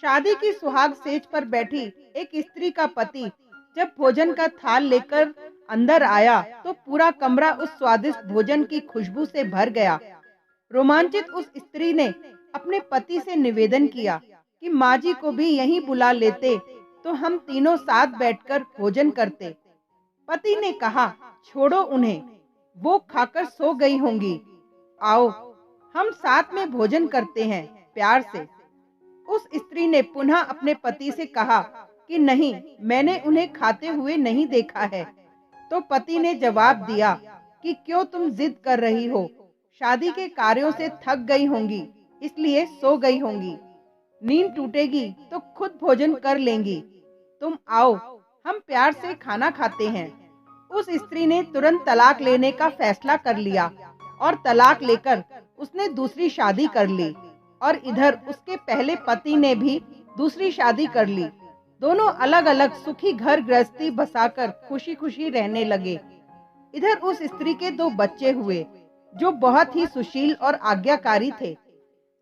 शादी की सुहाग सेज पर बैठी एक स्त्री का पति जब भोजन का थाल लेकर अंदर आया तो पूरा कमरा उस स्वादिष्ट भोजन की खुशबू से भर गया। रोमांचित उस स्त्री ने अपने पति से निवेदन किया कि माँ जी को भी यहीं बुला लेते तो हम तीनों साथ बैठकर भोजन करते। पति ने कहा, छोड़ो उन्हें, वो खाकर सो गई होंगी। आओ हम साथ में भोजन करते हैं, प्यार से। उस स्त्री ने पुनः अपने पति से कहा कि नहीं, मैंने उन्हें खाते हुए नहीं देखा है। तो पति ने जवाब दिया कि क्यों तुम जिद कर रही हो, शादी के कार्यों से थक गई होंगी, इसलिए सो गई होंगी। नींद टूटेगी तो खुद भोजन कर लेंगी। तुम आओ, हम प्यार से खाना खाते हैं। उस स्त्री ने तुरंत तलाक लेने का फैसला कर लिया और तलाक लेकर उसने दूसरी शादी कर ली। और इधर उसके पहले पति ने भी दूसरी शादी कर ली। दोनों अलग अलग सुखी घर गृहस्थी बसाकर खुशी खुशी रहने लगे। इधर उस स्त्री के 2 बच्चे हुए जो बहुत ही सुशील और आज्ञाकारी थे।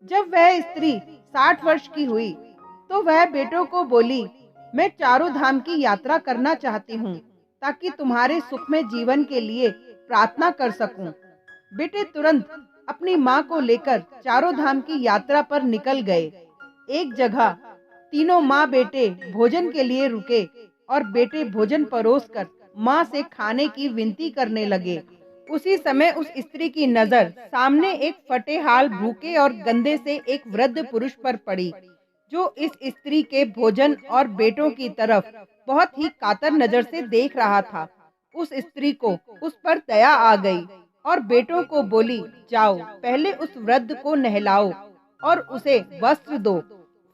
जब वह स्त्री 60 वर्ष की हुई तो वह बेटों को बोली, मैं चारों धाम की यात्रा करना चाहती हूँ ताकि तुम्हारे सुखमय जीवन के लिए प्रार्थना कर सकूं। बेटे तुरंत अपनी माँ को लेकर चारों धाम की यात्रा पर निकल गए। एक जगह तीनों माँ बेटे भोजन के लिए रुके और बेटे भोजन परोसकर माँ से खाने की विनती करने लगे। उसी समय उस स्त्री की नजर सामने एक फटे हाल, भूखे और गंदे से एक वृद्ध पुरुष पर पड़ी जो इस स्त्री के भोजन और बेटों की तरफ बहुत ही कातर नजर से देख रहा था। उस स्त्री को उस पर दया आ गई और बेटों को बोली, जाओ पहले उस वृद्ध को नहलाओ और उसे वस्त्र दो,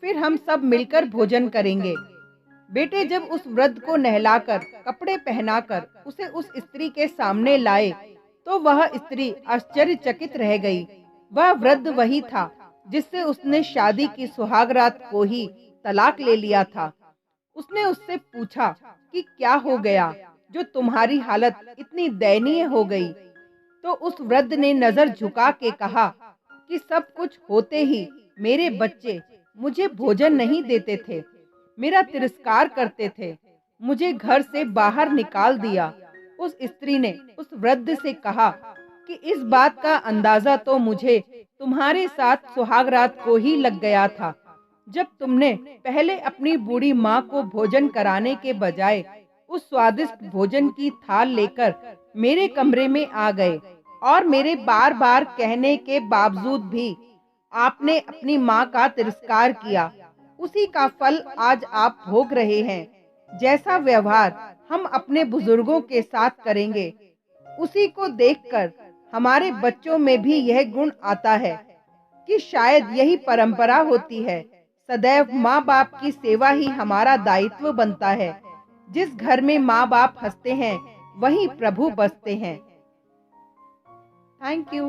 फिर हम सब मिलकर भोजन करेंगे। बेटे जब उस वृद्ध को नहलाकर कपड़े पहनाकर उसे उस स्त्री के सामने लाए तो वह स्त्री आश्चर्यचकित रह गई। वह वृद्ध वही था जिससे उसने शादी की सुहागरात को ही तलाक ले लिया था। उसने उससे पूछा कि क्या हो गया जो तुम्हारी हालत इतनी दयनीय हो गई। तो उस वृद्ध ने नजर झुका के कहा कि सब कुछ होते ही मेरे बच्चे मुझे भोजन नहीं देते थे, मेरा तिरस्कार करते थे, मुझे घर से बाहर निकाल दिया। उस स्त्री ने उस वृद्ध से कहा कि इस बात का अंदाजा तो मुझे तुम्हारे साथ सुहागरात को ही लग गया था, जब तुमने पहले अपनी बूढ़ी माँ को भोजन कराने के बजाय उस स्वादिष्ट भोजन की थाल लेकर मेरे कमरे में आ गए और मेरे बार बार कहने के बावजूद भी आपने अपनी माँ का तिरस्कार किया। उसी का फल आज आप भोग रहे हैं। जैसा व्यवहार हम अपने बुजुर्गों के साथ करेंगे, उसी को देखकर हमारे बच्चों में भी यह गुण आता है कि शायद यही परंपरा होती है। सदैव माँ बाप की सेवा ही हमारा दायित्व बनता है। जिस घर में माँ बाप हंसते हैं वहीं प्रभु बसते हैं। Thank you.